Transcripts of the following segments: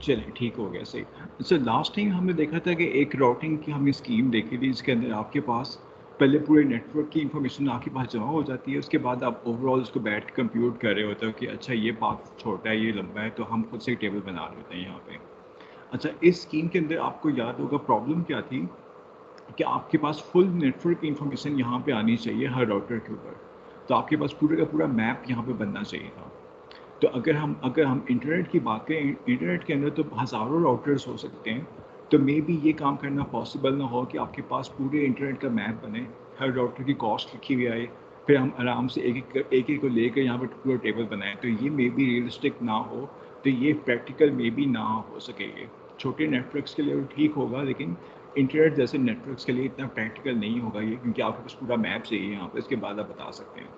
चलिए ठीक हो गया, सही। अच्छा, लास्ट टाइम हमने देखा था कि एक राउटिंग की हमने स्कीम देखी थी जिसके अंदर आपके पास पहले पूरे नेटवर्क की इंफॉर्मेशन आपके पास जमा हो जाती है, उसके बाद आप ओवरऑल उसको बैठ के कंप्यूट कर रहे होते हो कि अच्छा ये पाथ छोटा है, ये लंबा है, तो हम खुद से टेबल बना लेते हैं यहाँ पे। अच्छा, इस स्कीम के अंदर आपको याद होगा प्रॉब्लम क्या थी कि आपके पास फुल नेटवर्क इंफॉर्मेशन यहाँ पे आनी चाहिए हर राउटर के ऊपर। तो आपके पास पूरे का पूरा मैप यहाँ पे बनना चाहिए था। तो अगर हम इंटरनेट की बात करें, इंटरनेट के अंदर तो हज़ारों राउटर्स हो सकते हैं, तो मे बी ये काम करना पॉसिबल ना हो कि आपके पास पूरे इंटरनेट का मैप बने, हर राउटर की कॉस्ट लिखी हुई आए, फिर हम आराम से एक एक को लेकर यहाँ पर पूरा टेबल बनाएं, तो ये मे बी रियलिस्टिक ना हो, तो ये प्रैक्टिकल मे बी ना हो सके। ये छोटे नेटवर्क्स के लिए वो ठीक होगा, लेकिन इंटरनेट जैसे नेटवर्क्स के लिए इतना प्रैक्टिकल नहीं होगा ये, क्योंकि आपके पास पूरा मैप चाहिए यहाँ पर, इसके बाद आप बता सकते हैं।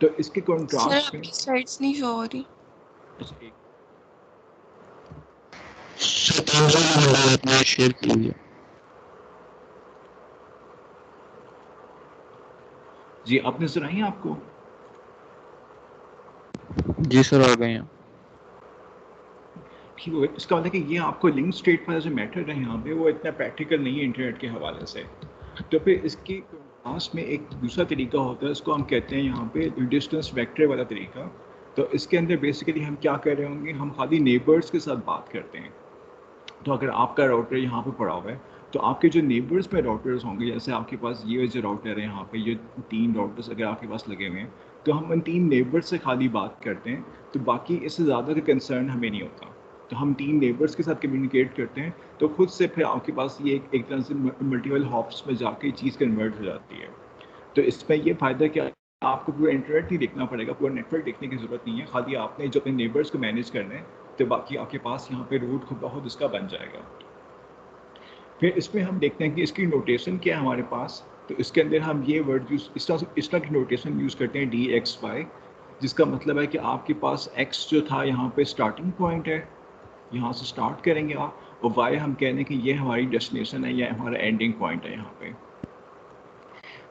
तो इसके सर कॉन्ट्रास्ट में आपकी स्लाइड्स नहीं शो हो रही। शतांजलि मंडल अपने शेयर कीजिए। जी, आपने सुनाई आपको? जी सर, आ गए हैं। ठीक हो गया। इसका मतलब है कि ये आपको लिंक स्टेट वाला जो मैटर है यहाँ पे, वो इतना प्रैक्टिकल नहीं है इंटरनेट के हवाले से। तो फिर इसकी पास में एक दूसरा तरीका होता है, उसको हम कहते हैं यहाँ पे डिस्टेंस वेक्टर वाला तरीका। तो इसके अंदर बेसिकली हम क्या कर रहे होंगे, हम खाली नेबर्स के साथ बात करते हैं। तो अगर आपका राउटर यहाँ पे पड़ा हुआ है, तो आपके जो नेबर्स में राउटर्स होंगे, जैसे आपके पास ये जो राउटर है यहाँ पे, ये 3 राउटर्स अगर आपके पास लगे हुए हैं, तो हम उन 3 नेबर्स से खाली बात करते हैं। तो बाकी इससे ज़्यादा का कंसर्न हमें नहीं होता। तो हम 3 नेबर्स के साथ कम्युनिकेट करते हैं, तो खुद से फिर आपके पास ये एक तरह से मल्टीपल हॉप्स में जाके चीज़ कन्वर्ट हो जाती है। तो इसमें ये फ़ायदा क्या है, आपको पूरा इंटरनेट नहीं देखना पड़ेगा, पूरा नेटवर्क देखने की ज़रूरत नहीं है, खाली आपने जो अपने नेबर्स को मैनेज करना है, तो बाकी आपके पास यहाँ पे रूट खुद ब खुद इसका बन जाएगा। फिर इसमें हम देखते हैं कि इसकी नोटेशन क्या है हमारे पास। तो इसके अंदर हम ये वर्ड यूज़ इस तरह की नोटेशन यूज़ करते हैं, डी एक्स वाई, जिसका मतलब है कि आपके पास एक्स जो था यहाँ पे स्टार्टिंग पॉइंट है, यहाँ से स्टार्ट करेंगे आप, और वाई हम कह रहे हैं कि ये हमारी डेस्टिनेशन है, या हमारा एंडिंग पॉइंट है यहाँ पे।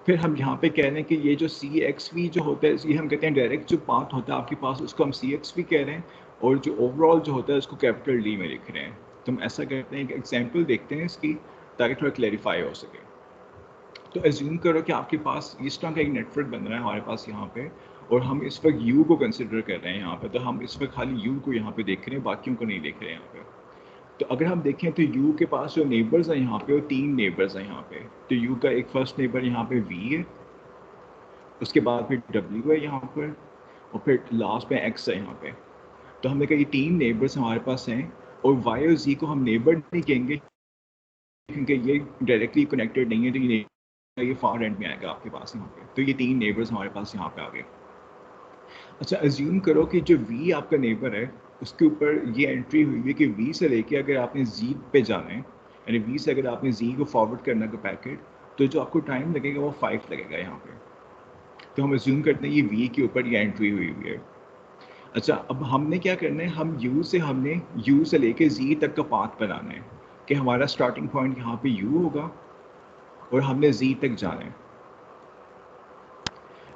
फिर हम यहाँ पे कह रहे हैं कि ये जो सी एक्स वी जो होता है, ये हम कहते हैं डायरेक्ट जो पाथ होता है आपके पास, उसको हम सी एक्स वी कह रहे हैं, और जो ओवरऑल जो होता है उसको कैपिटल डी में लिख रहे हैं। तो हम ऐसा करते हैं, एक एग्जाम्पल देखते हैं इसकी, ताकि थोड़ा क्लैरिफाई हो सके। तो एज्यूम करो कि आपके पास इस तरह का एक नेटवर्क बन रहा है हमारे पास यहाँ पे, और हम इस वक्त यू को कंसिडर कर रहे हैं यहाँ पे। तो हम इस वक्त खाली यू को यहाँ पे देख रहे हैं, बाकियों को नहीं देख रहे हैं यहाँ पे। तो अगर हम देखें तो यू के पास जो नेबर्स हैं यहाँ पे, वो 3 नेबर्स हैं यहाँ पे। तो यू का एक फर्स्ट नेबर यहाँ पे वी है, उसके बाद फिर डब्ल्यू है यहाँ पर, और फिर लास्ट में एक्स है यहाँ पे। तो हमने कहा ये 3 नेबर्स हमारे पास हैं, और वाई और जी को हम नेबर नहीं कहेंगे, क्योंकि ये डायरेक्टली कनेक्टेड नहीं है, तो ये फार एंड में आएगा आपके पास यहाँ पे। तो ये 3 नेबर्स हमारे पास यहाँ पे आ गए। अच्छा, अज्यूम करो कि जो वी आपका नेबर है, उसके ऊपर ये एंट्री हुई है कि वी से लेके अगर आपने जी पे जाना है, यानी वी से अगर आपने जी को फॉरवर्ड करना है पैकेट, तो जो आपको टाइम लगेगा वो 5 लगेगा यहाँ पे। तो हम अज्यूम करते हैं ये वी के ऊपर ये एंट्री हुई हुई है। अच्छा, अब हमने क्या करना है, हमने यू से लेके जी तक का पाथ बनाना है, कि हमारा स्टार्टिंग पॉइंट यहाँ पे यू होगा, और हमने जी तक जाना है।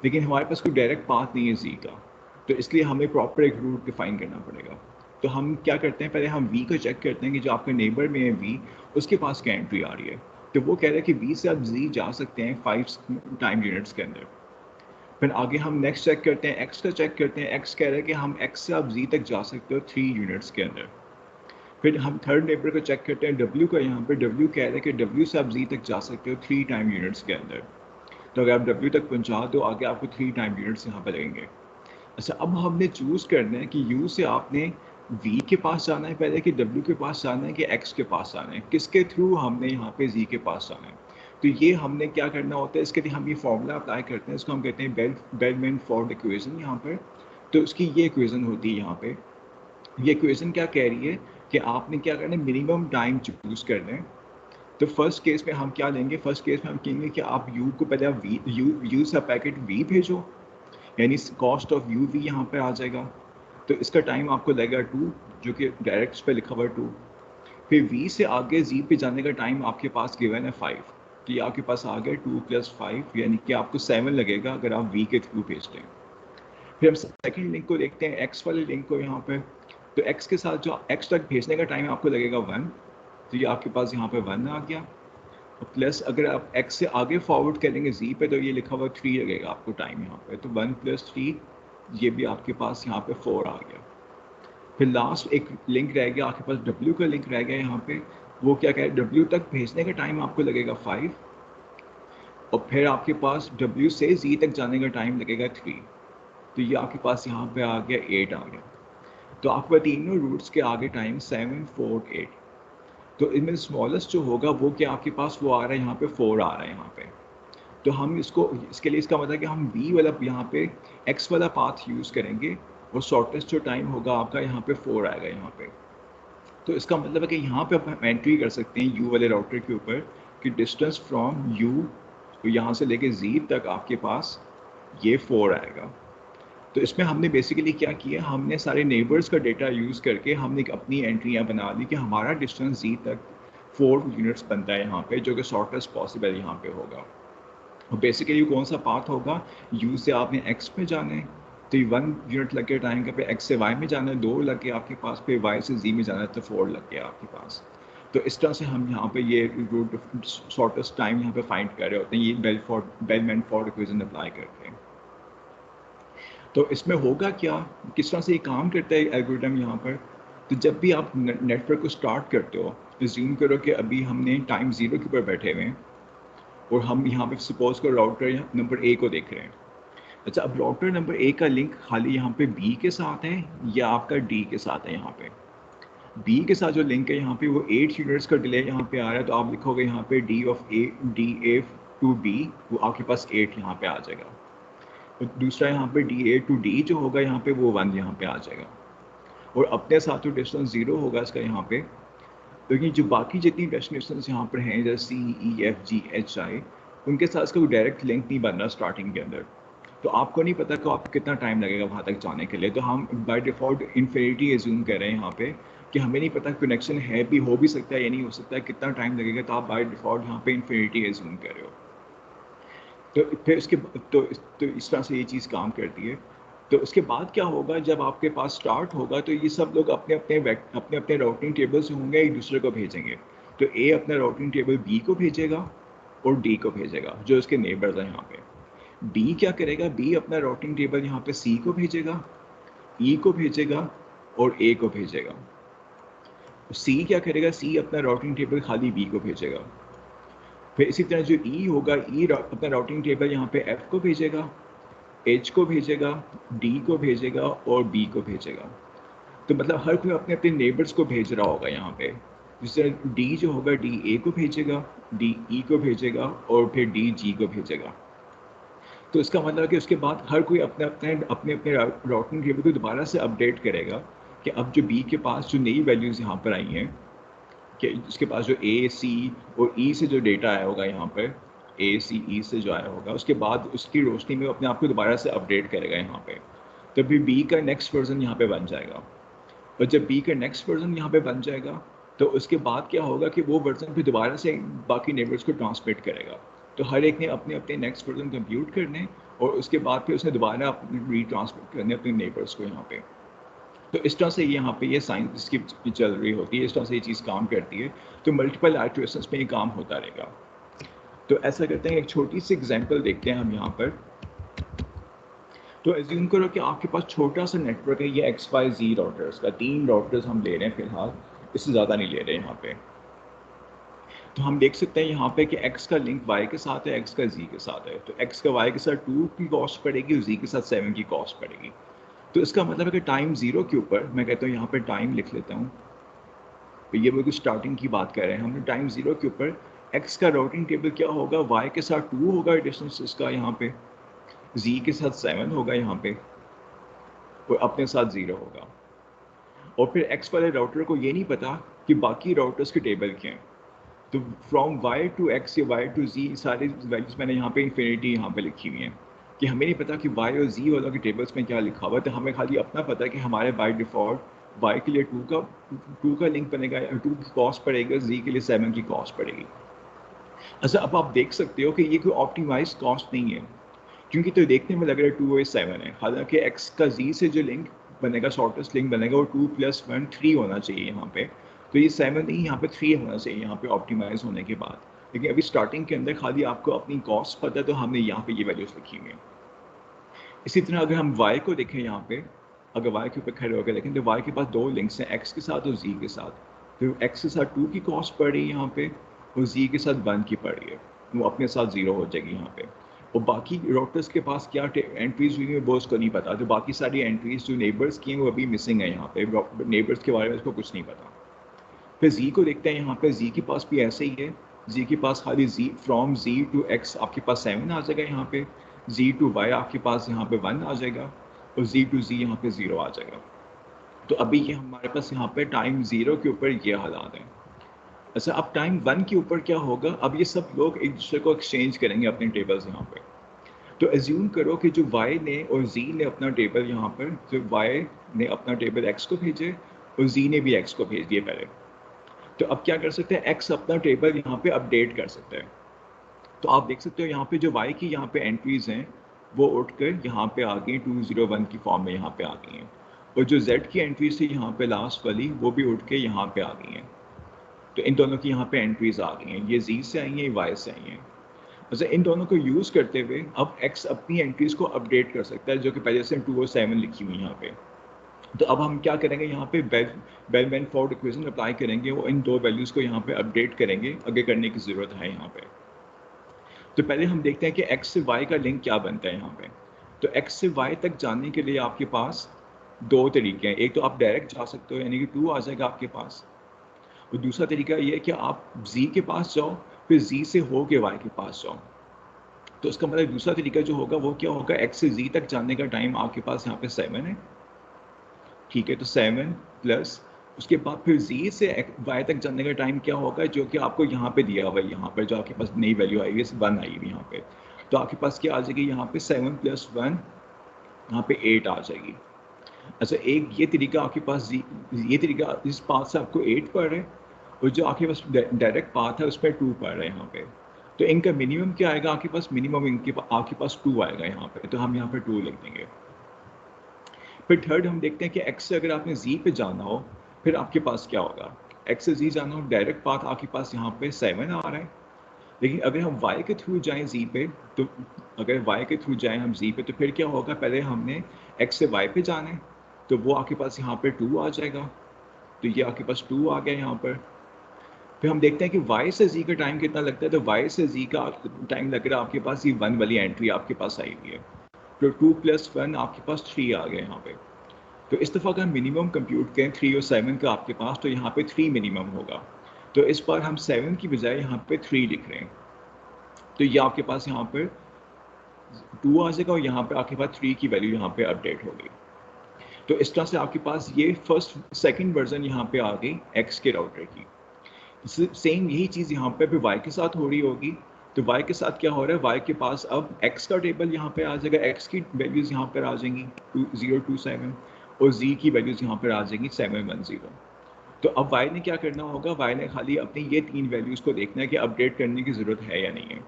लेकिन हमारे पास कोई डायरेक्ट पाथ नहीं है जी का, तो इसलिए हमें प्रॉपर एक रूट डिफाइन करना पड़ेगा। तो हम क्या करते हैं, पहले हम वी को चेक करते हैं कि जो आपके नेबर में है वी, उसके पास क्या एंट्री आ रही है। तो वो कह रहा है कि वी से आप जी जा सकते हैं 5 टाइम यूनिट्स के अंदर। फिर आगे हम नेक्स्ट चेक करते हैं, एक्स का चेक करते हैं, एक्स कह रहा है कि हम एक्स से आप जी तक जा सकते हो 3 यूनिट्स के अंदर। फिर हम थर्ड नेबर को चेक करते हैं, डब्ल्यू का, यहाँ पे डब्ल्यू कह रहा है कि डब्ल्यू से आप जी तक जा सकते हो 3 टाइम यूनिट्स के अंदर। तो अगर आप डब्ल्यू तक पहुँचा दो, आगे आपको 3 टाइम यूनिट्स यहाँ पे लगेंगे। अच्छा, अब हमने चूज़ करना है कि यू से आपने वी के पास जाना है पहले, कि डब्ल्यू के पास जाना है, कि एक्स के पास जाना है, किसके थ्रू हमने यहाँ पे जी के पास जाना है। तो ये हमने क्या करना होता है, इसके लिए हम ये फॉर्मूला अप्लाई करते हैं, इसको हम कहते हैं बेलमैन फोर्ड इक्वेशन यहाँ पर। तो उसकी ये इक्वेशन होती है यहाँ पे। ये इक्वेशन क्या कह रही है कि आपने क्या करना है, मिनिमम टाइम चूज़ करना है। तो फर्स्ट केस में हम क्या लेंगे, फर्स्ट केस में हम कहेंगे कि आप यू को पहले आप यू से पैकेट वी भेजो, यानी कॉस्ट ऑफ यू वी यहाँ पे आ जाएगा। तो इसका टाइम आपको लगेगा 2, जो कि डायरेक्ट पे लिखा हुआ है 2। फिर वी से आगे जी पे जाने का टाइम आपके पास गिवन है 5। तो ये आपके पास आ गया 2 + 5, यानी कि आपको 7 लगेगा अगर आप वी के थ्रू भेजते हैं। फिर हम सेकंड लिंक को देखते हैं, एक्स वाले लिंक को यहाँ पे। तो x के साथ जो x तक भेजने का टाइम आपको लगेगा 1, तो ये आपके पास यहाँ पे 1 आ गया। और प्लस अगर आप x से आगे फॉरवर्ड करेंगे z पे तो ये लिखा हुआ 3 लगेगा आपको टाइम यहाँ पे, तो 1 + 3 ये भी आपके पास यहाँ पे 4 आ गया। फिर लास्ट एक लिंक रह गया आपके पास, w का लिंक रह गया यहाँ पे। वो क्या कह रहा है, w तक भेजने का टाइम आपको लगेगा 5, और फिर आपके पास w से z तक जाने का टाइम लगेगा 3, तो ये आपके पास यहाँ पे आ गया 8 आ गया। तो आपके तीनों रूट्स के आगे टाइम 7, 4, 8। तो इनमें स्मॉलेस्ट जो होगा वो क्या आपके पास वो आ रहा है यहाँ पे 4 आ रहा है यहाँ पे। तो हम इसको इसके लिए इसका मतलब है कि हम b वाला यहाँ पे x वाला पाथ यूज़ करेंगे, और शॉर्टेस्ट जो टाइम होगा आपका यहाँ पे 4 आएगा यहाँ पे। तो इसका मतलब है कि यहाँ पे हम एंट्री कर सकते हैं u वाले राउटर के ऊपर कि डिस्टेंस फ्रॉम u, तो यहाँ से लेके z तक आपके पास ये 4 आएगा। तो इसमें हमने बेसिकली क्या किया, हमने सारे नेबर्स का डेटा यूज़ करके हमने एक अपनी एंट्रियाँ बना ली कि हमारा डिस्टेंस z तक 4 यूनिट्स बनता है यहाँ पे, जो कि शॉर्टेस्ट पॉसिबल यहाँ पे होगा। और बेसिकली कौन सा पाथ होगा, u से आपने x में जाना है तो 1 यूनिट लग गया टाइम का, पे x से y में जाना है 2 लग गया आपके पास, पे y से z में जाना है तो 4 लग गया आपके पास। तो इस तरह से हम यहाँ पे ये रूट शॉर्टेस्ट टाइम यहाँ पे फाइंड कर रहे होते हैं, ये बेलमैन-फोर्ड इक्वेशन अप्लाई करके। तो इसमें होगा क्या, किस तरह से ये काम करता है एल्गोरिथम यहाँ पर। तो जब भी आप नेटवर्क को स्टार्ट करते हो, अज्यूम करो कि अभी हमने टाइम 0 के ऊपर बैठे हुए हैं और हम यहाँ पे सपोज करो राउटर नंबर A को देख रहे हैं। अच्छा, अब राउटर नंबर A का लिंक खाली यहाँ पे B के साथ है या आपका D के साथ है। यहाँ पे B के साथ जो लिंक है यहाँ पे वो 8 यूनिट्स का डिले यहाँ पे आ रहा है, तो आप लिखोगे यहाँ पे DA to B, वो आपके पास 8 यहाँ पे आ जाएगा। और दूसरा यहाँ पे DA to D जो होगा यहाँ पे वो 1 यहाँ पे आ जाएगा। और अपने साथ तो डिस्टेंस 0 होगा इसका यहाँ पे, क्योंकि जो बाकी जितनी डेस्टिनेशंस यहाँ पर हैं जैसे CEFGHI, उनके साथ इसका कोई डायरेक्ट लिंक नहीं बन रहा स्टार्टिंग के अंदर। तो आपको नहीं पता कि आपको कितना टाइम लगेगा वहाँ तक जाने के लिए, तो हम बाय डिफ़ॉल्ट इन्फिनिटी एज्यूम कर रहे हैं यहाँ पे कि हमें नहीं पता कनेक्शन है भी, हो भी सकता है या नहीं हो सकता है, कितना टाइम लगेगा, तो आप बाय डिफ़ॉल्ट यहाँ पे इन्फिनिटी एज्यूम कर रहे हो। तो फिर इसके तो इस तरह से ये चीज़ काम करती है। तो उसके बाद क्या होगा, जब आपके पास स्टार्ट होगा तो ये सब लोग अपने अपने राउटिंग टेबल से होंगे, एक दूसरे को भेजेंगे। तो ए अपना राउटिंग टेबल बी को भेजेगा और डी को भेजेगा, जो इसके नेबर्स हैं यहाँ पे। बी क्या करेगा, बी अपना राउटिंग टेबल यहाँ पे सी को भेजेगा, ई को भेजेगा और ए को भेजेगा। सी क्या करेगा, सी अपना राउटिंग टेबल खाली बी को भेजेगा। फिर इसी तरह जो ई होगा, ई अपना राउटिंग टेबल यहाँ पे एफ को भेजेगा, एच को भेजेगा, डी को भेजेगा और बी को भेजेगा। तो मतलब हर कोई अपने अपने नेबर्स को भेज रहा होगा यहाँ पे। जिस तरह डी जो होगा, डी ए को भेजेगा, डी ई को भेजेगा और फिर डी जी को भेजेगा। तो इसका मतलब है कि उसके बाद हर कोई अपने अपने राउटिंग टेबल को दोबारा से अपडेट करेगा कि अब जो बी के पास जो नई वैल्यूज़ यहाँ पर आई हैं, कि उसके पास जो ए सी और ई से जो डेटा आया होगा यहाँ पर, ए सी ई से जो आया होगा, उसके बाद उसकी रोशनी में अपने आप को दोबारा से अपडेट करेगा यहाँ पे। तो फिर बी का नेक्स्ट वर्जन यहाँ पे बन जाएगा। और जब बी का नेक्स्ट वर्जन यहाँ पे बन जाएगा तो उसके बाद क्या होगा कि वो वर्जन फिर दोबारा से बाकी नेबर्स को ट्रांसमिट करेगा। तो हर एक ने अपने अपने नेक्स्ट वर्जन कंप्यूट करने और उसके बाद फिर उसने दोबारा रीट्रांसमिट करने अपने नेबर्स को यहाँ पे। तो इस तरह से यहाँ पे ये साइंस इसकी चल रही होती है, इस तरह से ये चीज़ काम करती है। तो मल्टीपल इटरेशंस में ये काम होता रहेगा। तो ऐसा करते हैं, एक छोटी सी एग्जांपल देखते हैं हम यहाँ पर। तो एज्यूम करो कि आपके पास छोटा सा नेटवर्क है, ये XYZ राउटर्स का, 3 राउटर्स हम ले रहे हैं फिलहाल, इससे ज़्यादा नहीं ले रहे यहाँ पे। तो हम देख सकते हैं यहाँ पे कि X का लिंक Y के साथ है, X का Z के साथ है। तो X का Y के साथ 2 की कॉस्ट पड़ेगी और Z के साथ 7 की कॉस्ट पड़ेगी। तो इसका मतलब है कि टाइम 0 के ऊपर मैं कहता हूँ यहाँ पे टाइम लिख लेता हूँ, तो ये बिल्कुल स्टार्टिंग की बात कर रहे हैं हमने। टाइम 0 के ऊपर X का राउटिंग टेबल क्या होगा, Y के साथ 2 होगा डिस्टेंस इसका यहाँ पे, Z के साथ 7 होगा यहाँ पे और अपने साथ 0 होगा। और फिर X वाले राउटर को ये नहीं पता कि बाकी राउटर्स के टेबल क्या हैं। तो फ्रॉम Y टू X या Y टू Z सारी वैल्यूज मैंने यहाँ पे इन्फिनिटी यहाँ पे लिखी हुई हैं कि हमें नहीं पता कि Y और Z वालों के टेबल्स में क्या लिखा हुआ है। तो हमें खाली अपना पता है कि हमारे बाय डिफ़ॉल्ट Y के लिए 2 का लिंक बनेगा, 2 की कॉस्ट पड़ेगा, Z के लिए 7 की कॉस्ट पड़ेगी। अच्छा, अब आप देख सकते हो कि ये कोई ऑप्टिमाइज कॉस्ट नहीं है, क्योंकि तो देखने में लग रहा है 2 और 7 है, हालांकि X का Z से जो लिंक बनेगा, शॉर्टेस्ट लिंक बनेगा वो 2+1 3 होना चाहिए यहाँ पे। तो ये 7 नहीं, यहाँ पे 3 होना चाहिए यहाँ पे ऑप्टिमाइज होने के बाद। लेकिन अभी स्टार्टिंग के अंदर खाली आपको अपनी कॉस्ट पता है तो हमने यहाँ पे ये वैल्यूज लिखी हुई हैं। इसी तरह अगर हम y को देखें यहाँ पे, अगर y के ऊपर खड़े होकर देखें तो y के पास दो लिंक्स हैं, x के साथ और z के साथ। तो x के साथ 2 की कॉस्ट पड़ रही है यहाँ पे और z के साथ 1 की पड़ रही है, वो अपने साथ 0 हो जाएगी यहाँ पे। और बाकी रोटर्स के पास क्या एंट्रीज हुई है वो उसको नहीं पता, तो बाकी सारी एंट्रीज जो नेबर्स की हैं वो अभी मिसिंग है यहाँ पे, नेबर्स के बारे में उसको कुछ नहीं पता। फिर z को देखते हैं यहाँ पे, z के पास भी ऐसे ही है, z के पास खाली z from z to x आपके पास 7 आ जाएगा यहाँ पे, z टू y आपके पास यहाँ पे 1 आ जाएगा और z टू z यहाँ पे 0 आ जाएगा। तो अभी ये हमारे पास यहाँ पे टाइम 0 के ऊपर ये हालात हैं। अच्छा, अब टाइम 1 के ऊपर क्या होगा, अब ये सब लोग एक दूसरे को एक्सचेंज करेंगे अपने टेबल्स यहाँ पे। तो एज्यूम करो कि जो y ने और z ने अपना टेबल यहाँ पर, जो y ने अपना टेबल x को भेजे और z ने भी x को भेज दिए पहले। तो अब क्या कर सकते हैं, x अपना टेबल यहाँ पे अपडेट कर सकते हैं। तो आप देख सकते हो यहाँ पे जो y की यहाँ पे एंट्रीज हैं वो उठकर यहाँ पे आ गई 201 की फॉर्म में यहाँ पे आ गई हैं, और जो z की एंट्रीज थी यहाँ पे लास्ट वाली वो भी उठ के यहाँ पे आ गई हैं। तो इन दोनों की यहाँ पे एंट्रीज आ गई हैं, ये z से आई हैं, ये y से आई हैं। वैसे इन दोनों को यूज़ करते हुए अब x अपनी एंट्रीज को अपडेट कर सकता है, जो कि पहले से 2 और 7 लिखी हुई यहाँ पे। तो अब हम क्या करेंगे, यहाँ पे बेल-मैनफोर्ड इक्वेशन अप्लाई करेंगे, वो इन दो वैल्यूज़ को यहाँ पे अपडेट करेंगे, आगे करने की ज़रूरत है यहाँ पे। तो पहले हम देखते हैं कि x से y का लिंक क्या बनता है यहाँ पे। तो x से y तक जाने के लिए आपके पास दो तरीके हैं, एक तो आप डायरेक्ट जा सकते हो यानी कि 2 आ जाएगा आपके पास, और दूसरा तरीका ये है कि आप z के पास जाओ फिर z से हो के y के पास जाओ। तो उसका मतलब दूसरा तरीका जो होगा वो क्या होगा, x से z तक जाने का टाइम आपके पास यहाँ पे 7 है, ठीक है। तो 7 प्लस उसके बाद फिर z से y तक जाने का टाइम क्या होगा, जो कि आपको यहाँ पे दिया हुआ है, यहाँ पर जो आपके पास नई वैल्यू आई है 1 आई हुई यहाँ पे। तो आपके पास क्या आ जाएगी यहाँ पे 7 + 1 यहाँ पे 8 आ जाएगी। अच्छा, एक ये तरीका आपके पास ये तरीका इस पाथ से आपको 8 पड़ रहा है, और जो आपके पास डायरेक्ट पाथ है उस पर 2 पड़ रहा है यहाँ पे। तो इनका मिनिमम क्या आएगा आपके पास, मिनिमम आपके पास 2 आएगा यहाँ पे, तो हम यहाँ पे 2 लिख देंगे। फिर थर्ड हम देखते हैं कि x से अगर आपने z पे जाना हो फिर आपके पास क्या होगा, x से z जाना हो, डायरेक्ट पाथ आपके पास यहाँ पे 7 आ रहा है। लेकिन अगर हम y के थ्रू जाएं z पे, तो अगर y के थ्रू जाएं हम z पे तो फिर क्या होगा, पहले हमने x से y पे जाना है, तो वो आपके पास यहाँ पे 2 आ जाएगा। तो ये आपके पास 2 आ गया यहाँ पर। फिर हम देखते हैं कि y से z का टाइम कितना लगता है, तो y से z का टाइम लग रहा है आपके पास, ये 1 वाली एंट्री आपके पास आई हुई है। तो 2 + 1 आपके पास 3 आ गया यहाँ पे। तो इस दफ़ा अगर मिनिमम कंप्यूट करें 3 और 7 का आपके पास, तो यहाँ पे 3 मिनिमम होगा। तो इस बार हम 7 की बजाय यहाँ पे 3 लिख रहे हैं। तो ये आपके पास यहाँ पर 2 आ जाएगा और यहाँ पे आपके पास 3 की वैल्यू यहाँ पे अपडेट हो गई। तो इस तरह से आपके पास ये सेकंड वर्जन यहाँ पे आ गई x के राउटर की। सेम यही चीज़ यहाँ पे भी y के साथ हो रही होगी। तो y के साथ क्या हो रहा है, y के पास अब x का टेबल यहाँ पे आ जाएगा, x की वैल्यूज़ यहाँ पर आ जाएंगी 2027 और z की वैल्यूज़ यहाँ पर आ जाएंगी 710। तो अब y ने क्या करना होगा, y ने खाली अपनी ये 3 वैल्यूज़ को देखना है कि अपडेट करने की ज़रूरत है या नहीं है।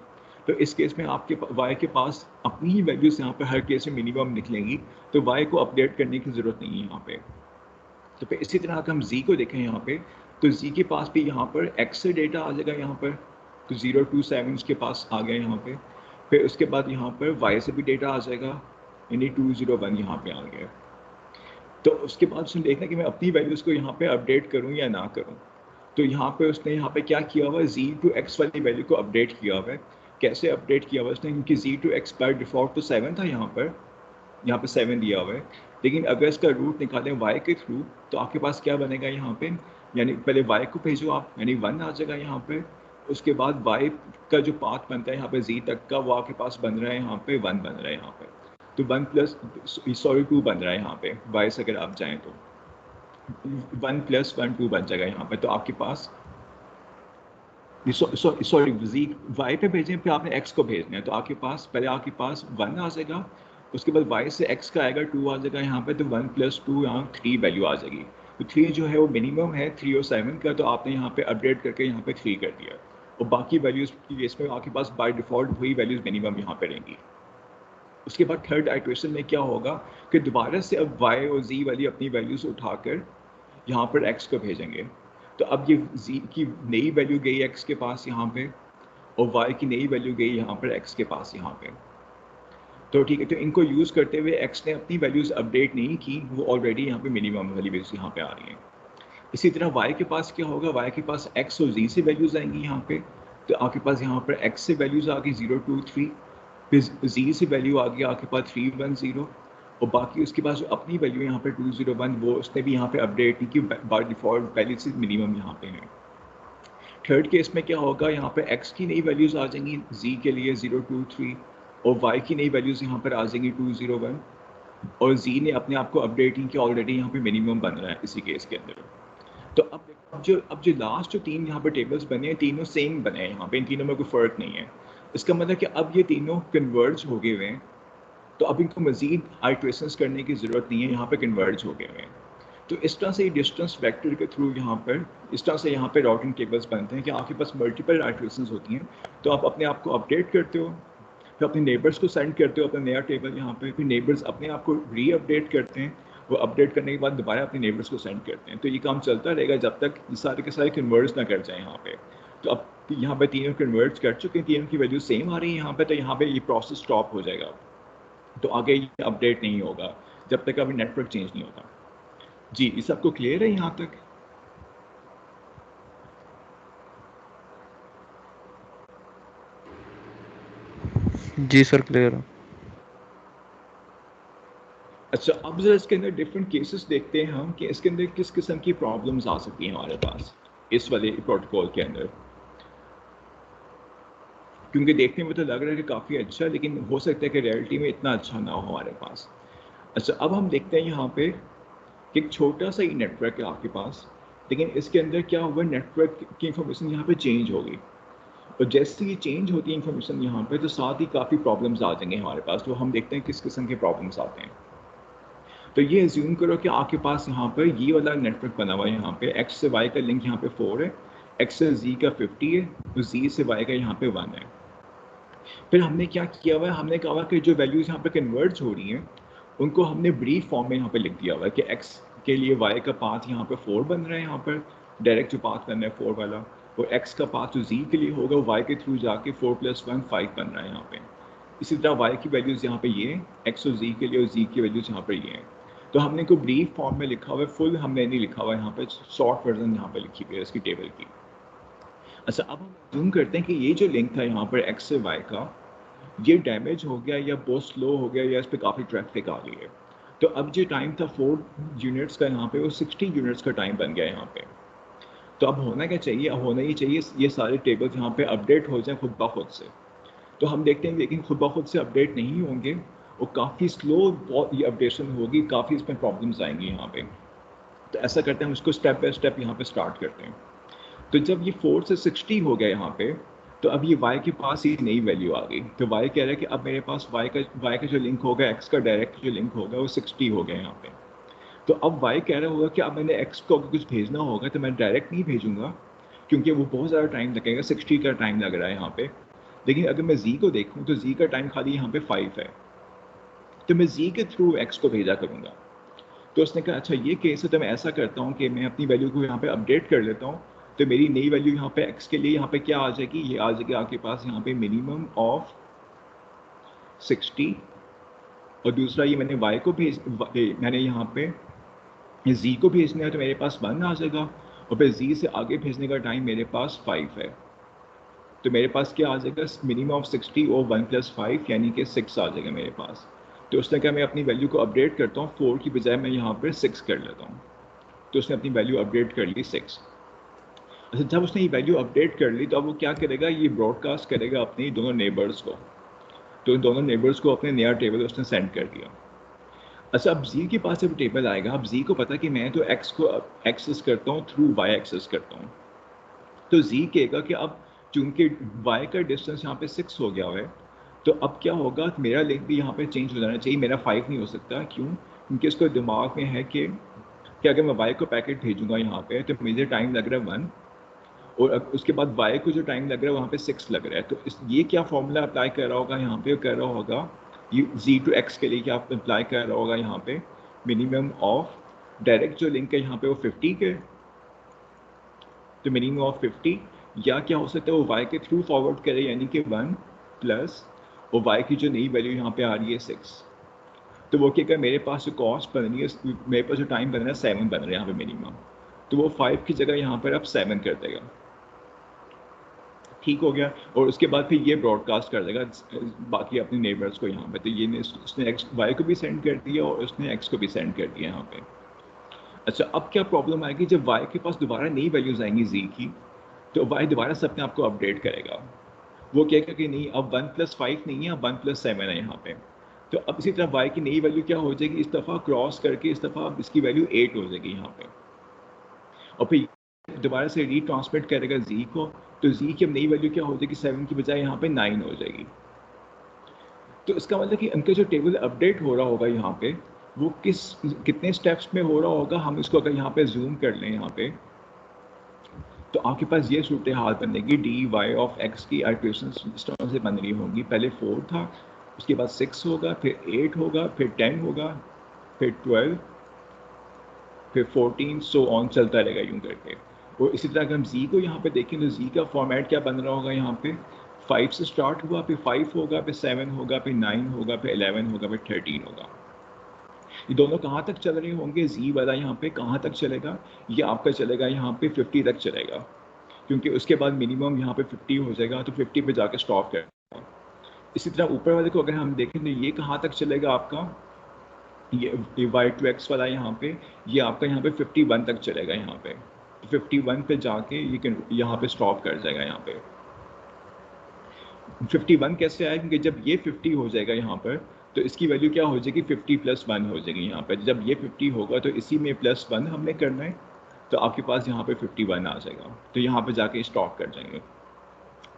तो इस केस में आपके y के पास अपनी ही वैल्यूज़ यहाँ पे हर केस में मिनिमम निकलेंगी, तो y को अपडेट करने की ज़रूरत नहीं है यहाँ पे। तो फिर इसी तरह अगर हम z को देखें यहाँ पे, तो z के पास भी यहाँ पर x से डेटा आ जाएगा यहाँ पर, तो 027 उसके पास आ गया यहाँ पे। फिर उसके बाद यहाँ पर y से भी डेटा आ जाएगा, यानी 201 यहाँ पे आ गया। तो उसके बाद उसने देखना कि मैं अपनी वैल्यूज़ को यहाँ पे अपडेट करूँ या ना करूँ। तो यहाँ पे उसने यहाँ पे क्या किया हुआ है, z to x वाली वैल्यू को अपडेट किया हुआ है। कैसे अपडेट किया हुआ है उसने, क्योंकि z to x by default तो 7 था यहाँ पे 7 दिया हुआ है। लेकिन अगर इसका रूट निकालें y के थ्रू, तो आपके पास क्या बनेगा यहाँ पे, यानी पहले y को भेजो आप, यानी 1 आ जाएगा यहाँ पे। उसके बाद y का जो पाथ बनता है यहाँ पे z तक का, वो आपके पास बन रहा है यहाँ पे 1 बन रहा है यहाँ पे। तो 2 बन रहा है यहाँ पे, y से अगर आप जाएँ तो 1 + 1 2 बन जाएगा यहाँ पे। तो आपके पास सॉरी जी y पे भेजें, फिर आपने x को भेजना है, तो आपके पास पहले आपके पास 1 आ जाएगा, उसके बाद y से x का आएगा 2 आ जाएगा यहाँ पे, तो 1 + 2 यहाँ 3 वैल्यू आ जाएगी। तो 3 जो है वो मिनिमम है 3 और 7 का, तो आपने यहाँ पे अपडेट करके यहाँ पे 3 कर दिया, और बाकी वैल्यूज़ की इसमें आपके पास बाय डिफ़ॉल्ट वही वैल्यूज़ मिनिमम यहाँ पे रहेंगी। उसके बाद थर्ड आइट्रेशन में क्या होगा कि दोबारा से अब y और z वाली अपनी वैल्यूज उठाकर यहाँ पर x को भेजेंगे। तो अब ये z की नई वैल्यू गई x के पास यहाँ पे, और y की नई वैल्यू गई यहाँ पर x के पास यहाँ पे। तो ठीक है, तो इनको यूज़ करते हुए x ने अपनी वैल्यूज़ अपडेट नहीं की, वो ऑलरेडी यहाँ पे मिनिमम वाली वैल्यूज़ यहाँ पे आ रही हैं। इसी तरह y के पास क्या होगा, y के पास x और z से वैल्यूज़ आएंगी यहाँ पे। तो आपके पास यहाँ पर x से वैल्यूज़ आ गई 0, 2, 3, फिर z से वैल्यू आ गई आपके पास 3, 1, 0, और बाकी उसके पास जो अपनी वैल्यू यहाँ पे 2, 0, 1 वो उसने भी यहाँ पे अपडेट नहीं की, बाय डिफ़ॉल्ट पहले से मिनिमम यहाँ पे है। थर्ड केस में क्या होगा, यहाँ पे x की नई वैल्यूज़ आ जाएंगी z के लिए 0, 2, 3, और y की नई वैल्यूज़ यहाँ पर आ जाएंगी 2, 0, 1, और z ने अपने आप को अपडेट नहीं किया, ऑलरेडी यहाँ पे मिनिमम बन रहा है इसी केस के अंदर। तो अब जो लास्ट जो तीन यहाँ पर टेबल्स बने हैं, तीनों सेम बने हैं यहाँ पे, इन तीनों में कोई फ़र्क नहीं है। इसका मतलब कि अब ये तीनों कन्वर्ज हो गए हुए हैं, तो अब इनको मज़ीद आइट्रेशंस करने की ज़रूरत नहीं है, यहाँ पे कन्वर्ज हो गए हुए हैं। तो इस तरह से डिस्टेंस वेक्टर के थ्रू यहाँ पर इस तरह से यहाँ पे राउटिंग टेबल्स बनते हैं कि आपके पास मल्टीपल आइट्रेशंस होती हैं। तो आप अपने आप को अपडेट करते हो, फिर अपने नेबर्स को सेंड करते हो अपना नया टेबल यहाँ पे, फिर नेबर्स अपने आप को री अपडेट करते हैं, वो अपडेट करने के बाद दोबारा अपने नेबर्स को सेंड करते हैं। तो ये काम चलता रहेगा जब तक ये सारे के सारे कन्वर्ज ना कर जाए यहाँ पे। तो अब यहाँ पे तीनों कन्वर्ज कर चुके हैं, तीनों की वैल्यू सेम आ रही है यहाँ पे, तो यहाँ पे ये प्रोसेस स्टॉप हो जाएगा। तो आगे ये अपडेट नहीं होगा जब तक अभी नेटवर्क चेंज नहीं होता। जी, ये सबको क्लियर है यहाँ तक? जी सर क्लियर है। अच्छा, अब जरा इसके अंदर डिफरेंट केसेस देखते हैं हम कि इसके अंदर किस किस्म की प्रॉब्लम्स आ सकती हैं हमारे पास इस वाले प्रोटोकॉल के अंदर। क्योंकि देखने में तो लग रहा है कि काफ़ी अच्छा है, लेकिन हो सकता है कि रियलिटी में इतना अच्छा ना हो हमारे पास। अच्छा, अब हम देखते हैं यहाँ पे कि एक छोटा सा ही नेटवर्क है आपके पास, लेकिन इसके अंदर क्या हुआ, नेटवर्क की इंफॉर्मेशन यहाँ पे चेंज हो गई, और जैसे ही चेंज होती है इंफॉर्मेशन यहाँ पे, तो साथ ही काफ़ी प्रॉब्लम्स आ जाएंगे हमारे पास। तो हम देखते हैं किस किस्म के प्रॉब्लम्स आते हैं। तो ये एज्यूम करो कि आपके पास यहाँ पर ये वाला नेटवर्क बना हुआ है, यहाँ पे x से y का लिंक यहाँ पे 4 है, x से z का 50 है, और z से y का यहाँ पे 1 है। फिर हमने क्या किया हुआ है, हमने कहा कि जो वैल्यूज़ यहाँ पे कन्वर्ज हो रही हैं उनको हमने ब्रीफ फॉर्म में यहाँ पे लिख दिया हुआ है कि x के लिए y का पाथ यहाँ पे 4 बन रहा है, यहाँ पर डायरेक्ट जो पाथ बन रहा है 4 वाला, और x का पाथ जो z के लिए होगा y के थ्रू जाके 4 + 1 5 बन रहा है यहाँ पे। इसी तरह y की वैल्यूज़ यहाँ पे ये हैं, x और z के लिए, और z की वैल्यूज़ यहाँ पर ये हैं। तो हमने को ब्रीफ फॉर्म में लिखा हुआ है, फुल हमने नहीं लिखा हुआ है, यहाँ पे शॉर्ट वर्जन यहाँ पे लिखी हुई है इसकी टेबल की। अच्छा, अब हम जूम करते हैं कि ये जो लिंक था यहाँ पर x से y का, ये डैमेज हो गया या बहुत स्लो हो गया या इस पर काफ़ी ट्रैफिक आ गई है। तो अब जो टाइम था 4 यूनिट्स का यहाँ पे, वो 60 यूनिट्स का टाइम बन गया यहाँ पे। तो अब होना क्या चाहिए, अब होना ही चाहिए ये सारे टेबल्स यहाँ पे अपडेट हो जाए खुद ब खुद से। तो हम देखते हैं लेकिन खुद ब खुद से अपडेट नहीं होंगे, और काफ़ी स्लो ये अपडेशन होगी, काफ़ी इसमें प्रॉब्लम्स आएंगी यहाँ पे। तो ऐसा करते हैं, हम इसको स्टेप बाय स्टेप यहाँ पे स्टार्ट करते हैं। तो जब ये 4 से 60 हो गया यहाँ पे, तो अब ये y के पास ये नई वैल्यू आ गई। तो y कह रहा है कि अब मेरे पास y का जो लिंक होगा, x का डायरेक्ट जो लिंक होगा वो 60 हो गया यहाँ पे। तो अब y कह रहा होगा कि अब मैंने x को अगर कुछ भेजना होगा तो मैं डायरेक्ट नहीं भेजूंगा, क्योंकि वो बहुत ज़्यादा टाइम लगेगा, 60 का टाइम लग रहा है यहाँ पे। लेकिन अगर मैं z को देखूँ तो z का टाइम खाली यहाँ पे 5 है, तो मैं z के थ्रू x को भेजा करूँगा। तो उसने कहा अच्छा ये केस है, तो मैं ऐसा करता हूँ कि मैं अपनी वैल्यू को यहाँ पे अपडेट कर लेता हूँ। तो मेरी नई वैल्यू यहाँ पे x के लिए यहाँ पे क्या आ जाएगी, ये आ जाएगी आपके पास यहाँ पे मिनिमम ऑफ 60, और दूसरा ये मैंने y को मैंने यहाँ पे z को भेजना है, तो मेरे पास 1 आ जाएगा, और फिर z से आगे भेजने का टाइम मेरे पास 5 है। तो मेरे पास क्या आ जाएगा, मिनिमम ऑफ 60 और 1 + 5 यानी कि 6 आ जाएगा मेरे पास। तो उसने कहा मैं अपनी वैल्यू को अपडेट करता हूँ, 4 की बजाय मैं यहाँ पर 6 कर लेता हूँ। तो उसने अपनी वैल्यू अपडेट कर ली 6। अच्छा, जब उसने ये वैल्यू अपडेट कर ली, तो अब वो क्या करेगा, ये ब्रॉडकास्ट करेगा अपने दोनों नेबर्स को। तो इन दोनों नेबर्स को अपने नया टेबल उसने सेंड कर दिया। अच्छा, अब जी के पास जब टेबल आएगा, अब जी को पता कि मैं तो एक्स को एक्सेस करता हूँ थ्रू वाई एक्सेस करता हूँ। तो जी कहेगा कि अब चूंकि वाई का डिस्टेंस यहाँ पे 6 हो गया हुआ है, तो अब क्या होगा, मेरा लिंक भी यहाँ पे चेंज हो जाना चाहिए, मेरा 5 नहीं हो सकता। क्यों? क्योंकि इसको दिमाग में है कि अगर मैं वाई को पैकेट भेजूंगा यहाँ पे, तो मुझे टाइम लग रहा है 1, और अब उसके बाद y को जो टाइम लग रहा है वहाँ पे 6 लग रहा है। तो ये क्या फॉर्मूला अप्लाई कर रहा होगा यहाँ पे, कर रहा होगा ये z टू x के लिए क्या आप अप्लाई कर रहा होगा यहाँ पे मिनिमम ऑफ डायरेक्ट जो लिंक है यहाँ पे वो 50 के, तो मिनिमम ऑफ 50, या क्या हो सकता है वो y के थ्रू फॉरवर्ड करे यानी कि 1 प्लस वो y की जो नई वैल्यू यहाँ पे आ रही है 6, तो वो क्या कर मेरे पास जो कॉस्ट बन रही है, मेरे पास जो टाइम बन रहा है 7 बन रहा है यहाँ पे मिनिमम, तो वो 5 की जगह यहाँ पर अब 7 कर देगा, ठीक हो गया। और उसके बाद फिर ये ब्रॉडकास्ट कर देगा बाकी अपने नेबर्स को यहाँ पे, तो ये उसने एक्स वाई को भी सेंड कर दिया और उसने एक्स को भी सेंड कर दिया यहाँ पे। अच्छा, अब क्या प्रॉब्लम आएगी जब वाई के पास दोबारा नई वैल्यूज आएंगी जी की, तो वाई दोबारा से अपने आप को अपडेट करेगा, वो कहेगा कि नहीं अब 1+5 नहीं है, अब 1+7 है यहाँ पे। तो अब इसी तरह y की नई वैल्यू क्या हो जाएगी, इस दफ़ा क्रॉस करके इस दफ़ा इसकी वैल्यू 8 हो जाएगी यहाँ पे, और फिर दोबारा से रीट्रांसमिट करेगा z को, तो z की अब नई वैल्यू क्या हो जाएगी 7 की बजाय यहाँ पे 9 हो जाएगी। तो इसका मतलब कि उनका जो टेबल अपडेट हो रहा होगा यहाँ पे वो कितने स्टेप्स में हो रहा होगा, हम इसको अगर यहाँ पे जूम कर लें यहाँ पे, तो आपके पास ये सूरत हाल बनेगी डी वाई ऑफ एक्स की इक्वेशन इस तरह से बन रही होंगी, पहले 4 था, उसके बाद 6 होगा, फिर 8 होगा, फिर 10 होगा, फिर 12, फिर 14, सो ऑन चलता रहेगा यूं करके। और इसी तरह अगर हम जी को यहाँ पे देखें तो जी का फॉर्मेट क्या बन रहा होगा यहाँ पे, 5 से स्टार्ट हुआ, फिर 5 होगा, फिर 7 होगा, फिर 9 होगा, फिर 11 होगा, फिर 13 होगा। ये दोनों कहाँ तक चल रहे होंगे, जी वाला यहाँ पे कहाँ तक चलेगा, ये आपका चलेगा यहाँ पे 50 तक चलेगा, क्योंकि उसके बाद मिनिमम यहाँ पे 50 हो जाएगा, तो 50 पे जाके स्टॉप करेगा। इसी तरह ऊपर वाले को अगर हम देखें तो ये कहाँ तक चलेगा आपका, ये वाई टू एक्स वाला यहाँ पे, ये आपका यहाँ पे 51 तक चलेगा यहाँ पे, 51 पे जाके ये यहाँ पे स्टॉप कर जाएगा यहाँ पे। 51 कैसे आया, क्योंकि जब ये 50 हो जाएगा यहाँ पर तो इसकी वैल्यू क्या हो जाएगी 50+1 हो जाएगी यहाँ पर, जब ये 50 होगा तो इसी में +1 हमने करना है, तो आपके पास यहाँ पे 51 आ जाएगा, तो यहाँ पे जाके स्टॉप कर जाएंगे।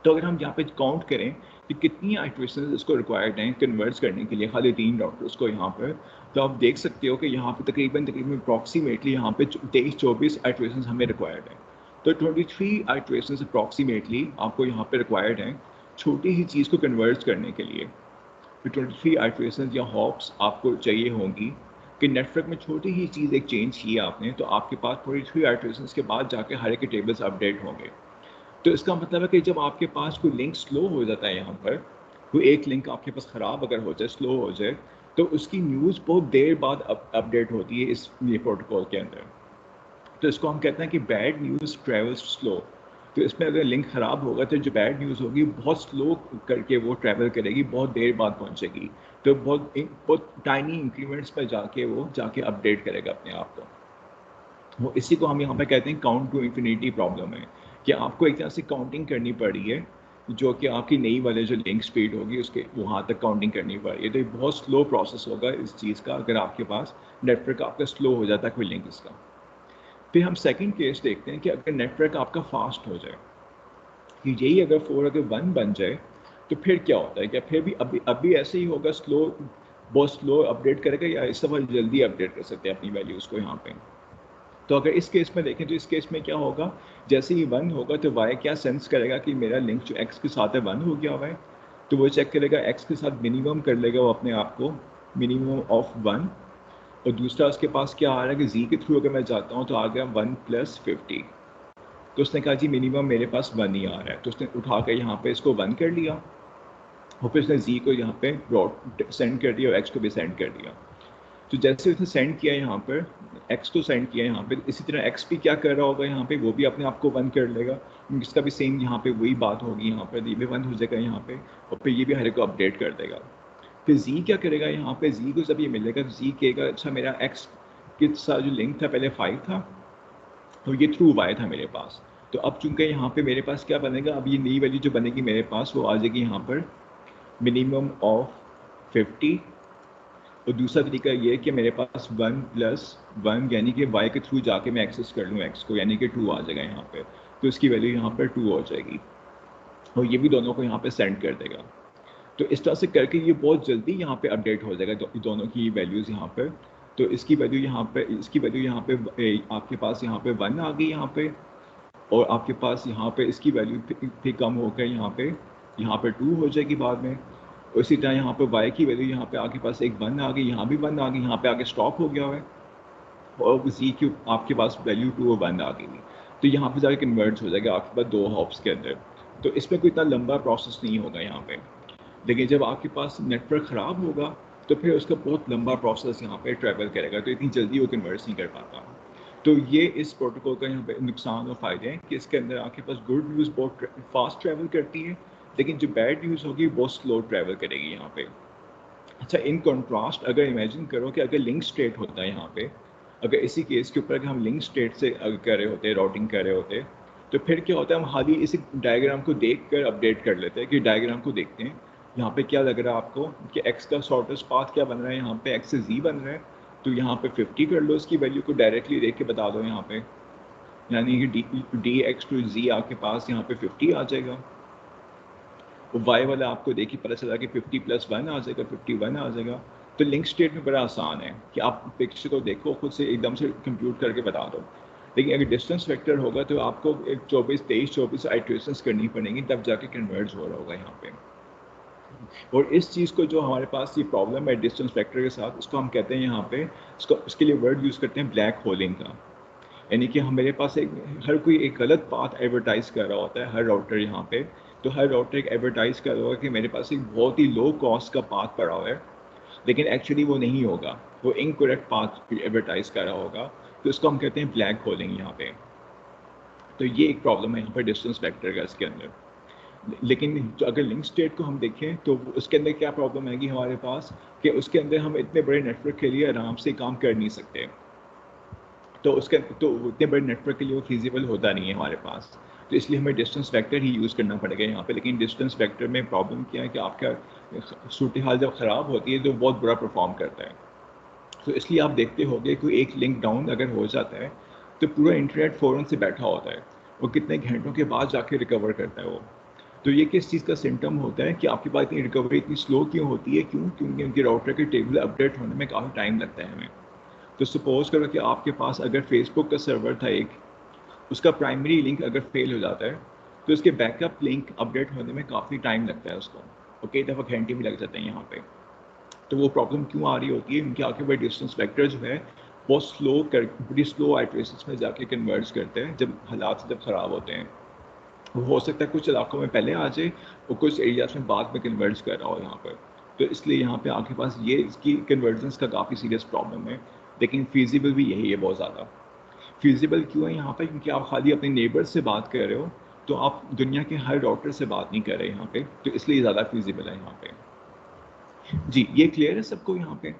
तो अगर हम यहाँ पे काउंट करें कि कितनी आइट्रेशन इसको रिक्वायर्ड हैं कन्वर्ट्स करने के लिए खाली 3 डॉक्टर्स को यहाँ पर, तो आप देख सकते हो कि यहाँ पे तकरीबन अप्रॉक्सीमेटली यहाँ पे 23-24 आइट्रेशन हमें रिक्वायर्ड हैं, तो 23 आइट्रेशन अप्रॉक्सीमेटली आपको यहाँ पे रिक्वायर्ड हैं छोटी ही चीज़ को कन्वर्ट करने के लिए। तो 23 आइट्रेशन या हॉप्स आपको चाहिए होंगी कि नेटवर्क में छोटी ही चीज़ एक चेंज की है आपने, तो आपके पास 23 आइट्रेशन के बाद जाके हर एक के टेबल्स अपडेट होंगे। तो इसका मतलब है कि जब आपके पास कोई लिंक स्लो हो जाता है यहाँ पर, कोई एक लिंक आपके पास ख़राब अगर हो जाए, स्लो हो जाए, तो उसकी न्यूज़ बहुत देर बाद अपडेट होती है इस ये प्रोटोकॉल के अंदर। तो इसको हम कहते हैं कि बैड न्यूज़ ट्रेवल्स स्लो। तो इसमें अगर लिंक ख़राब होगा तो जो बैड न्यूज़ होगी बहुत स्लो करके वो ट्रैवल करेगी, बहुत देर बाद पहुँचेगी, तो बहुत टाइनी इंक्रीमेंट्स पर जाके अपडेट करेगा अपने आप को। वो इसी को हम यहाँ पे कहते हैं काउंट टू इन्फिनिटी प्रॉब्लम है, कि आपको एक तरह से काउंटिंग करनी पड़ी है, जो कि आपकी नई वाले जो लिंक स्पीड होगी उसके वहाँ तक काउंटिंग करनी पड़ी है। तो ये बहुत स्लो प्रोसेस होगा इस चीज़ का, अगर आपके पास नेटवर्क आपका स्लो हो जाता है कोई लिंक इसका। फिर हम सेकंड केस देखते हैं कि अगर नेटवर्क आपका फास्ट हो जाए, कि यही अगर 4 अगर 1 बन जाए, तो फिर क्या होता है, क्या फिर भी अभी ऐसे ही होगा, बहुत स्लो अपडेट करेगा, या इस दफ़ा जल्दी अपडेट कर सकते हैं अपनी वैल्यूज़ को यहाँ पे। तो अगर इस केस में देखें तो इस केस में क्या होगा, जैसे ही 1 होगा तो y क्या सेंस करेगा कि मेरा लिंक जो x के साथ है 1 हो गया हुआ है, तो वो चेक करेगा x के साथ मिनिमम कर लेगा वो अपने आप को, मिनिमम ऑफ 1। और दूसरा उसके पास क्या आ रहा है कि z के थ्रू अगर मैं जाता हूँ तो आ गया 1+50, तो उसने कहा जी मिनिमम मेरे पास 1 ही आ रहा है, तो उसने उठा कर यहाँ पे इसको 1 कर लिया, और फिर उसने z को यहाँ पे सेंड कर दिया और x को भी सेंड कर दिया। तो जैसे उसने सेंड किया यहाँ पर x को सेंड किया यहाँ पे, इसी तरह x भी क्या कर रहा होगा यहाँ पे, वो भी अपने आप को 1 कर लेगा, इसका भी सेम यहाँ पे वही बात होगी, यहाँ पर ये भी 1 हो जाएगा यहाँ पे, और फिर ये भी हर एक को अपडेट कर देगा। फिर z क्या करेगा यहाँ पे, z को जब ये मिलेगा तो z कहेगा अच्छा मेरा x के साथ जो लिंक था पहले 5 था, तो ये थ्रू y था मेरे पास, तो अब चूंकि यहाँ पे मेरे पास क्या बनेगा, अब ये नई वैल्यू जो बनेगी मेरे पास वो आ जाएगी यहाँ पर मिनिमम ऑफ 50। और दूसरा तरीका ये है कि मेरे पास 1+1 यानी कि y के थ्रू जाके मैं एक्सेस कर लूँ x को, यानी कि 2 आ जाएगा यहाँ पे, तो इसकी वैल्यू यहाँ पर 2 हो जाएगी, और ये भी दोनों को यहाँ पे सेंड कर देगा। तो इस तरह से करके ये बहुत जल्दी यहाँ पे अपडेट हो जाएगा दोनों की वैल्यूज़ यहाँ पर। तो इसकी वैल्यू यहाँ पे आपके पास यहाँ पे 1 आ गई यहाँ पे, और आपके पास यहाँ पे इसकी वैल्यू फिर कम होकर यहाँ पे 2 हो जाएगी बाद में। उसी तरह यहाँ पे y की वैल्यू यहाँ पे आपके पास एक 1 आ गई, यहाँ भी 1 आ गई, यहाँ पे आगे स्टॉप हो गया हुआ है, और z की आपके पास वैल्यू 2 और 1 आ गई हुई। तो यहाँ पे जाके कन्वर्ट हो जाएगा आपके पास 2 हॉप्स के अंदर। तो इसमें कोई इतना लंबा प्रोसेस नहीं होगा यहाँ पे। लेकिन जब आपके पास नेटवर्क ख़राब होगा तो फिर उसका बहुत लंबा प्रोसेस यहाँ पे ट्रैवल करेगा, तो इतनी जल्दी वो कन्वर्ट नहीं कर पाता। तो ये इस प्रोटोकॉल का यहाँ पे नुकसान और फ़ायदे हैं कि इसके अंदर आपके पास गुड न्यूज़ बहुत फास्ट ट्रैवल करती है, लेकिन जो बैड न्यूज़ होगी बहुत स्लो ट्रैवल करेगी यहाँ पे। अच्छा, इन कॉन्ट्रास्ट अगर इमेजिन करो कि अगर लिंक स्टेट होता है यहाँ पे, अगर इसी केस के ऊपर अगर हम लिंक स्टेट से कर रहे होते, राउटिंग कर रहे होते, तो फिर क्या होता है, हम खाली इसी डायग्राम को देख कर अपडेट कर लेते हैं कि डायग्राम को देखते हैं यहाँ पे क्या लग रहा है आपको कि x का शॉर्टेस्ट पाथ क्या बन रहा है, यहाँ पे x से z बन रहा है, तो यहाँ पे 50 कर लो, इसकी वैल्यू को डायरेक्टली देख के बता दो यहाँ पे, यानी कि डी एक्स टू जी आपके पास यहाँ पे 50 आ जाएगा। वाई वाला आपको देखिए पता चला कि 50 प्लस 1 आ जाएगा, 51 आ जाएगा। तो लिंक स्टेट में बड़ा आसान है कि आप पिक्चर को देखो, खुद से एकदम से कंप्यूट करके बता दो। लेकिन अगर डिस्टेंस वेक्टर होगा तो आपको 24 आइट्रेशंस करनी पड़ेंगी, तब जाके कन्वर्ज हो रहा होगा यहाँ पे। और इस चीज़ को जो हमारे पास ये प्रॉब्लम है डिस्टेंस वेक्टर के साथ, उसको हम कहते हैं यहाँ पे, इसके लिए वर्ड यूज़ करते हैं ब्लैक होलिंग का। यानी कि हम मेरे पास हर कोई एक गलत पाथ एडवर्टाइज कर रहा होता है, हर राउटर यहाँ पे। तो हर राउटर एक एडवर्टाइज कर रहा होगा कि मेरे पास एक बहुत ही लो कॉस्ट का पाथ पड़ा हुआ है, लेकिन एक्चुअली वो नहीं होगा, वो इनकरेक्ट पाथ एडवर्टाइज कर रहा होगा। तो इसको हम कहते हैं ब्लैक होलिंग यहाँ पे। तो ये एक प्रॉब्लम है यहाँ पे डिस्टेंस वेक्टर का इसके अंदर। लेकिन जो अगर लिंक स्टेट को हम देखें तो उसके अंदर क्या प्रॉब्लम आएगी हमारे पास, कि उसके अंदर हम इतने बड़े नेटवर्क के लिए आराम से काम कर नहीं सकते। तो इतने बड़े नेटवर्क के लिए वो फिजिबल होता नहीं है हमारे पास। तो इसलिए हमें डिस्टेंस वेक्टर ही यूज़ करना पड़ेगा यहाँ पे। लेकिन डिस्टेंस वेक्टर में प्रॉब्लम क्या है कि आपका सूरत हाल जब ख़राब होती है तो बहुत बुरा परफॉर्म करता है। तो इसलिए आप देखते होंगे कोई एक लिंक डाउन अगर हो जाता है तो पूरा इंटरनेट फ़ौरन से बैठा होता है, वो कितने घंटों के बाद जाके रिकवर करता है वो। तो ये किस चीज़ का सिम्टम होता है कि आपके पास इतनी रिकवरी इतनी स्लो क्यों होती है, क्योंकि उनके राउटर के टेबल अपडेट होने में काफ़ी टाइम लगता है हमें। तो सपोज करो कि आपके पास अगर फेसबुक का सर्वर था एक, उसका प्राइमरी लिंक अगर फेल हो जाता है तो उसके बैकअप लिंक अपडेट होने में काफ़ी टाइम लगता है उसको, और कई दफ़ा घंटे भी लग जाते हैं यहाँ पे। तो वो प्रॉब्लम क्यों आ रही होती है, क्योंकि आपके पास डिस्टेंस वेक्टर जो है बहुत बड़ी स्लो आइट्रेशंस में जाके कन्वर्ज करते हैं जब हालात जब ख़राब होते हैं। वो हो सकता है कुछ इलाकों में पहले आ जाए और कुछ एरियाज में बाद में कन्वर्ज कर रहा हो यहाँ पर। तो इसलिए यहाँ पे आपके पास ये इसकी कन्वर्जेंस का काफ़ी सीरियस प्रॉब्लम है। लेकिन फीजिबल भी यही है बहुत ज़्यादा। फीजिबल क्यों है यहाँ पे, क्योंकि आप खाली अपने नेबर से बात कर रहे हो, तो आप दुनिया के हर राउटर से बात नहीं कर रहे यहाँ पे, तो इसलिए ज़्यादा फीजिबल है यहाँ पे। जी, ये क्लियर है सबको यहाँ पे?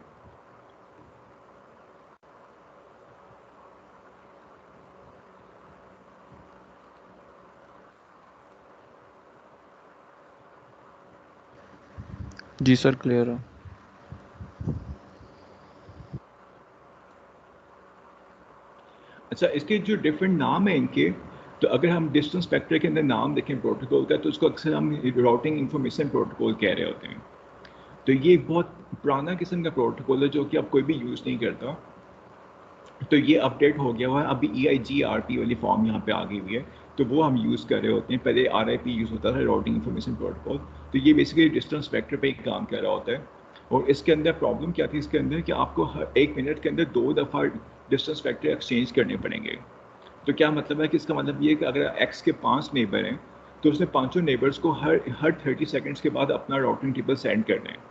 जी सर, क्लियर है। अच्छा, इसके जो डिफरेंट नाम है इनके, तो अगर हम डिस्टेंस वेक्टर के अंदर नाम देखें प्रोटोकॉल का, तो उसको अक्सर हम राउटिंग इंफॉर्मेशन प्रोटोकॉल कह रहे होते हैं। तो ये बहुत पुराना किस्म का प्रोटोकॉल है जो कि अब कोई भी यूज़ नहीं करता। तो ये अपडेट हो गया हुआ है, अभी EIGRP वाली फॉर्म यहाँ पे आ गई हुई है, तो वो हम यूज़ कर रहे होते हैं। पहले RIP यूज़ होता था, राउटिंग इंफॉर्मेशन प्रोटोकॉल। तो ये बेसिकली डिस्टेंस वेक्टर पे ही काम कर रहा होता है। और इसके अंदर प्रॉब्लम क्या थी, इसके अंदर कि आपको हर 1 मिनट के अंदर 2 दफ़ा डिस्टेंस वेक्टर एक्सचेंज करने पड़ेंगे। तो क्या मतलब है कि इसका मतलब ये है कि अगर एक्स के 5 नेबर हैं तो उसने पाँचों नेबर्स को हर 30 सेकंड्स के बाद अपना राउटिंग टेबल सेंड करना है।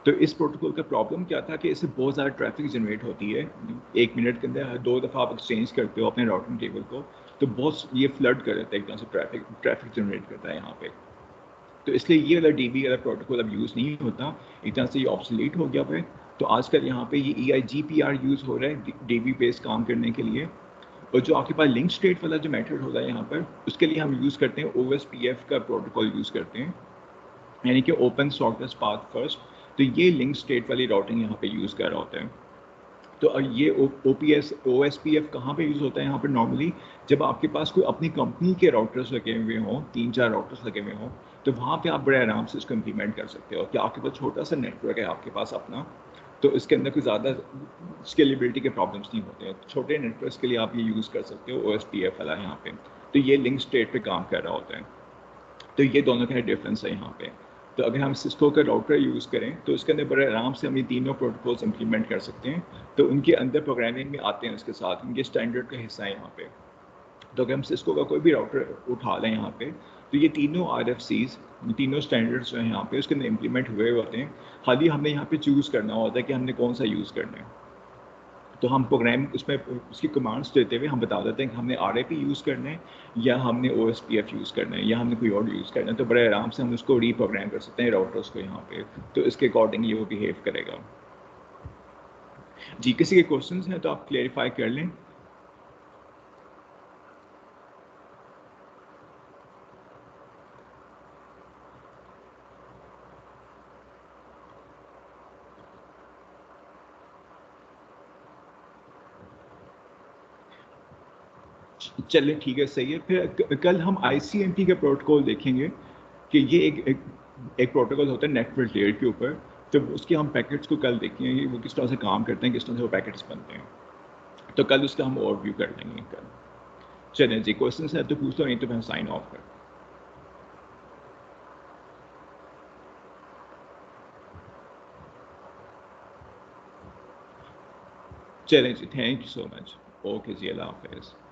तो इस प्रोटोकॉल का प्रॉब्लम क्या था कि इससे बहुत ज़्यादा ट्रैफिक जनरेट होती है। 1 मिनट के अंदर 2 दफ़ा आप एक्सचेंज करते हो अपने राउटिंग टेबल को, तो बहुत ये फ्लड कर देता है, एकदम से ट्रैफिक जनरेट करता है यहाँ पे। तो इसलिए ये वाला DB वाला प्रोटोकॉल अब यूज़ नहीं होता, एक तरह से ये ऑब्सोलीट हो गया है। तो आजकल यहाँ पे ये EIGPR यूज़ हो रहा है DB बेस्ड काम करने के लिए। और जो आपके पास लिंक स्टेट वाला जो मेथड होता है यहाँ पर, उसके लिए हम यूज़ करते हैं OSPF का प्रोटोकॉल यूज़ करते हैं, यानी कि ओपन शॉर्टेस्ट पाथ फर्स्ट। तो ये लिंक स्टेट वाली राउटिंग यहाँ पे यूज़ कर रहा होता है। तो ये OSPF कहाँ पे यूज़ होता है यहाँ पर नॉर्मली, जब आपके पास कोई अपनी कंपनी के राउटर्स लगे हुए हों, 3-4 राउटर्स लगे हुए हों, तो वहाँ पे आप बड़े आराम से इसको इम्प्लीमेंट कर सकते हो कि आपके पास छोटा सा नेटवर्क है आपके पास अपना, तो इसके अंदर कोई ज़्यादा स्केलेबिलिटी के प्रॉब्लम्स नहीं होते हैं। छोटे नेटवर्क्स के लिए आप ये यूज़ कर सकते हो OSPF वाला यहाँ पे। तो ये लिंक स्टेट पे काम कर रहा होता है। तो ये दोनों का डिफरेंस है यहाँ पे। तो अगर हम सिस्को का राउटर यूज़ करें तो उसके अंदर बड़े आराम से हम ये तीनों प्रोटोकॉल्स इम्प्लीमेंट कर सकते हैं। तो उनके अंदर प्रोग्रामिंग में आते हैं उसके साथ, उनके स्टैंडर्ड का हिस्सा है यहाँ पे। तो अगर हम सिस्को का कोई भी राउटर उठा लें यहाँ पे, तो ये तीनों RFCs, तीनों स्टैंडर्ड्स जो हैं यहाँ पे उसके अंदर इम्प्लीमेंट हुए होते हैं। खाली हमने यहाँ पे चूज़ करना होता है कि हमने कौन सा यूज़ करना है। तो हम प्रोग्राम उसमें उसकी कमांड्स देते हुए हम बता देते हैं कि हमने RIP यूज़ करना है या हमने OSPF यूज़ करना है या हमने कोई और यूज़ करना है। तो बड़े आराम से हम उसको रीप्रोग्राम कर सकते हैं राउटर्स को यहाँ पे, तो इसके अकॉर्डिंग ये वो बिहेव करेगा। जी, किसी के क्वेश्चंस हैं तो आप क्लेरिफाई कर लें। चलिए ठीक है, सही है। फिर कल हम ICMP का प्रोटोकॉल देखेंगे कि ये एक प्रोटोकॉल होता है नेटवर्क लेयर के ऊपर। तो उसके हम पैकेट्स को कल देखेंगे, वो किस तरह से काम करते हैं, किस तरह से वो पैकेट्स बनते हैं। तो कल उसका हम ओवरव्यू कर लेंगे कल। चलें जी, क्वेश्चन है तो पूछ लो, नहीं तो मैं साइन ऑफ कर। चलें जी, thank you so much. Okay जी, अल्लाह हाफिज़।